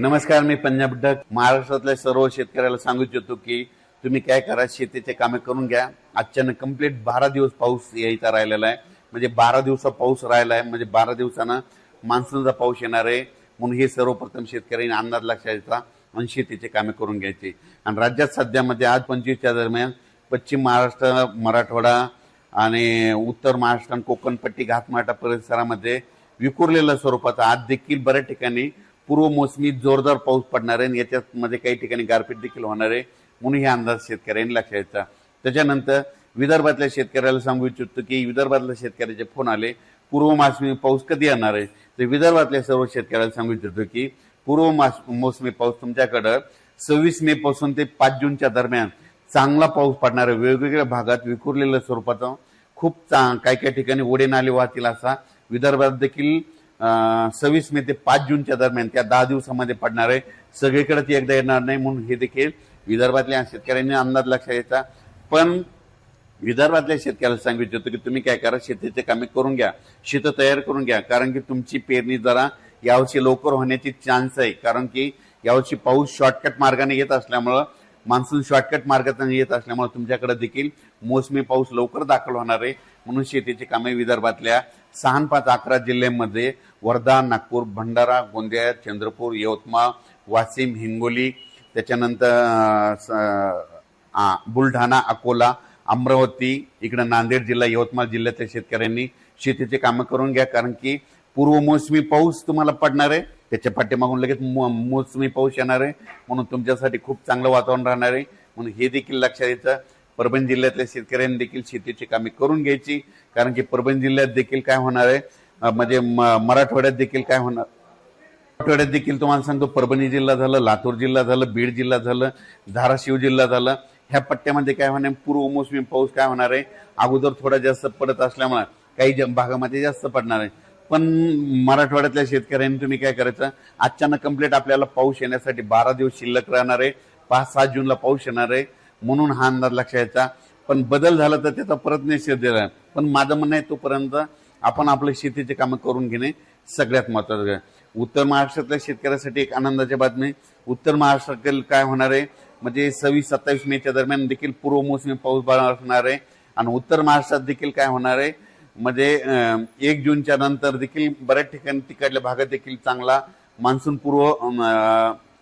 नमस्कार, मी पंजाब डक. महाराष्ट्रातल्या सर्व शेतकऱ्याला सांगू इच्छितो की तुम्ही काय करा, शेतीचे कामे करून घ्या. अचानक कंप्लीट 12 दिवस पाऊस यायचा राहिलेला आहे. म्हणजे 12 दिवसा पाऊस राहिला आहे, म्हणजे 12 दिवसानं मान्सूनचा पाऊस येणार आहे. म्हणून हे सर्वप्रथम शेतकऱ्यांनी अंदाज लक्षात घ्यायचा आणि शेतीचे कामे करून घ्यायचे. आणि राज्यात सध्यामध्ये आज 25च्या दरम्यान पश्चिम महाराष्ट्र, मराठवाडा आणि उत्तर महाराष्ट्र आणि कोकणपट्टी, घाटमाटा परिसरामध्ये विखुरलेल्या स्वरूपाचा आज देखील बऱ्याच ठिकाणी पूर्व मोसमी जोरदार पाऊस पडणार आहे. याच्यामध्ये काही ठिकाणी गारपीट देखील होणार आहे. म्हणून हे अंदाज शेतकऱ्यांनी लक्षात घ्यायचा. त्याच्यानंतर विदर्भातल्या शेतकऱ्याला सांगू इच्छितो की विदर्भातल्या शेतकऱ्याचे फोन आले, पूर्व मोसमी पाऊस कधी येणार आहे. तर विदर्भातल्या सर्व शेतकऱ्याला सांगू इच्छितो की पूर्व मोसमी पाऊस तुमच्याकडं 26 मे पासून ते 5 जूनच्या दरम्यान चांगला पाऊस पडणार आहे. वेगवेगळ्या भागात विखुरलेल्या स्वरूपाचा खूप काही काही ठिकाणी ओढे नाले वाहतील असा विदर्भात देखील 26 मे ते 5 जूनच्या दरम्यान त्या 10 दिवसामध्ये पडणार आहे. सगळीकडे ती एकदा येणार नाही. म्हणून हे देखील विदर्भातल्या शेतकऱ्यांनी अंदाज लक्षात घ्यायचा. पण विदर्भातल्या शेतकऱ्याला सांगू इच्छितो की तुम्ही काय करा, शेतीचे कामे करून घ्या, शेत तयार करून घ्या. कारण की तुमची पेरणी जरा यावर्षी लवकर होण्याची चान्स आहे. कारण की यावर्षी पाऊस शॉर्टकट मार्गाने येत असल्यामुळं, मान्सून शॉर्टकट मार्गाने येत असल्यामुळे तुमच्याकडे देखील मोसमी पाऊस लवकर दाखल होणार आहे. म्हणून शेतीची कामे विदर्भातल्या 6, 5, 11 जिल्ह्यांमध्ये वर्धा, नागपूर, भंडारा, गोंदिया, चंद्रपूर, यवतमाळ, वाशिम, हिंगोली, त्याच्यानंतर बुलढाणा, अकोला, अमरावती, इकडे नांदेड जिल्हा, यवतमाळ जिल्ह्यातल्या शेतकऱ्यांनी शेतीचे कामं करून घ्या. कारण की पूर्व मोसमी पाऊस तुम्हाला पडणार आहे, त्याच्या पाठीमागून लगेच मोसमी पाऊस येणार आहे. म्हणून तुमच्यासाठी खूप चांगलं वातावरण राहणार आहे. म्हणून हे देखील लक्षात घ्यायचं. परभणी जिल्ह्यातल्या शेतकऱ्यांनी देखील शेतीची कामे करून घ्यायची. कारण की परभणी जिल्ह्यात देखील काय होणार आहे, म्हणजे मराठवाड्यात देखील काय होणार, मराठवाड्यात देखील तुम्हाला सांगतो, परभणी जिल्हा झालं, लातूर जिल्हा झालं, बीड जिल्हा झालं, धाराशिव जिल्हा झालं, ह्या पट्ट्यामध्ये काय होणार, पूर्व मोसमी पाऊस काय होणार आहे, अगोदर थोडा जास्त पडत असल्यामुळे काही भागामध्ये जास्त पडणार आहे. पण मराठवाड्यातल्या शेतकऱ्यांनी तुम्ही काय करायचं, अचानक कंप्लीट आपल्याला पाऊस येण्यासाठी 12 दिवस शिल्लक राहणार आहे. 5-7 जूनला पाऊस येणार आहे. म्हणून हा अंदाज लक्षात घ्यायचा. पण बदल झाला तर त्याचा परत निषेध दिला. पण माझं म्हणणं आहे, तोपर्यंत आपण आपल्या शेतीचे कामं करून घेणे सगळ्यात महत्वाचं आहे. उत्तर महाराष्ट्रातल्या शेतकऱ्यासाठी एक आनंदाची बातमी, उत्तर महाराष्ट्रातील काय होणार आहे, म्हणजे 26-27 मेच्या दरम्यान देखील पूर्व मोसमी पाऊस असणार आहे. आणि उत्तर महाराष्ट्रात देखील काय होणार आहे, म्हणजे 1 जूनच्या नंतर देखील बऱ्याच ठिकाणी तिकडल्या भागात देखील चांगला मान्सून पूर्व,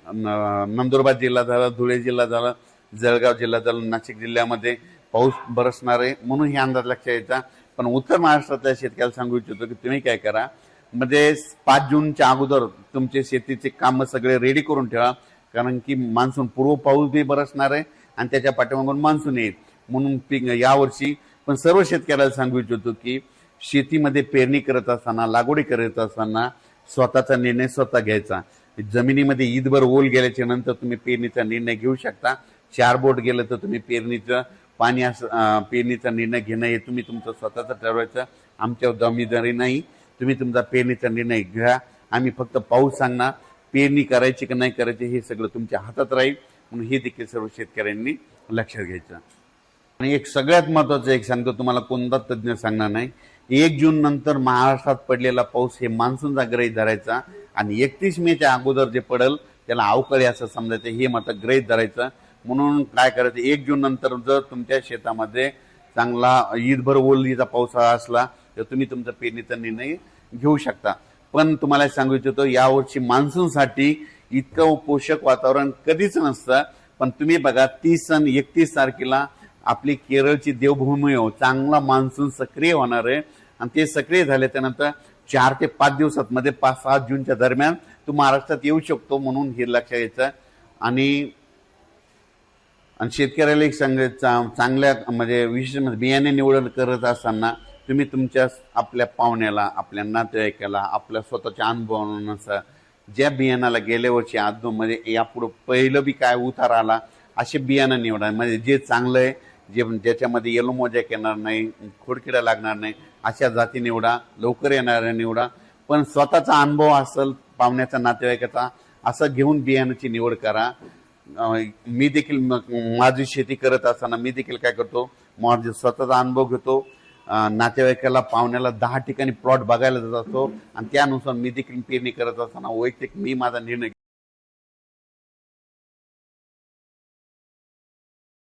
नंदुरबार जिल्हा झाला, धुळे जिल्हा झाला, जळगाव जिल्हा झाला, नाशिक जिल्ह्यामध्ये पाऊस बरसणार आहे. म्हणून हे अंदाज लक्षात यायचा. पण उत्तर महाराष्ट्रातल्या शेतकऱ्याला सांगू इच्छितो की तुम्ही काय करा, म्हणजे 5 जूनच्या अगोदर तुमचे शेतीचे काम सगळे रेडी करून ठेवा. कारण की मान्सून पूर्व पाऊस बी बरसणार आहे आणि त्याच्या पाठीमागून मान्सून येईल. म्हणून पीक यावर्षी पण सर्व शेतकऱ्याला सांगू इच्छितो की शेतीमध्ये पेरणी करत असताना, लागवडी करत असताना स्वतःचा निर्णय स्वतः घ्यायचा. जमिनीमध्ये ईदभर ओल गेल्याच्या नंतर तुम्ही पेरणीचा निर्णय घेऊ शकता. 4 बोट गेलं तर तुम्ही पेरणीचा निर्णय घेणं हे तुम्ही तुमचं स्वतःचं ठरवायचं. आमच्या जबाबदारी नाही. तुम्ही तुमचा पेरणीचा निर्णय घ्या. आम्ही फक्त पाऊस सांगणार, पेरणी करायची की नाही करायची हे सगळं तुमच्या हातात राहील. म्हणून हे देखील सर्व शेतकऱ्यांनी लक्षात घ्यायचं. आणि एक सगळ्यात महत्वाचं एक सांगतो तुम्हाला, कोणता तज्ज्ञ सांगणार नाही, 1 जून नंतर महाराष्ट्रात पडलेला पाऊस हे मान्सूनचा गृहीत धरायचा. आणि 31 मेच्या अगोदर जे पडेल त्याला अवकाळी असं समजायचं, हे मात्र गृहीत धरायचं. म्हणून काय करायचं, 1 जून नंतर जर तुमच्या शेतामध्ये चांगला ईदभर ओलीचा पावसाळा असला तर तुम्ही तुमचा पेरणीचा निर्णय घेऊ शकता. पण तुम्हाला सांगू इच्छितो, यावर्षी मान्सूनसाठी इतकं पोषक वातावरण कधीच नसतं. पण तुम्ही बघा, 30 आणि 31 तारखेला आपली केरळची देवभूमी चांगला मान्सून सक्रिय होणार आहे. आणि ते सक्रिय झाल्याच्या नंतर 4 ते 5 दिवसात मध्ये 5-7 जूनच्या दरम्यान तो महाराष्ट्रात येऊ शकतो. म्हणून हे लक्षात घ्यायचं. आणि शेतकऱ्याला एक चांगल्या म्हणजे विशेष बियाणे निवड करत असताना तुम्ही तुमच्या आपल्या पाहुण्याला, आपल्या नातेवाईकाला, आपल्या स्वतःच्या अनुभवानुसार ज्या बियाणाला गेल्या वर्षी आदमध्ये यापुढे पहिलं बी काय उतार आला असे बियाणं निवडा. म्हणजे जे चांगलं आहे, ज्याच्यामध्ये येलो मोजॅक येणार नाही, खोडकिडा लागणार नाही, अशा जाती निवडा. लवकर येणाऱ्या निवडा. पण स्वतःचा अनुभव असेल, पाहुण्याचा, नातेवाईकाचा, असं घेऊन बियाण्याची निवड करा. मी देखील माझी शेती करत असताना मी देखील काय करतो, माझा स्वतःचा अनुभव घेतो. नातेवाईकाला, पाहुण्याला 10 ठिकाणी प्लॉट बघायला जात असतो आणि त्यानुसार मी देखील पेरणी करत असताना वैयक्तिक मी माझा निर्णय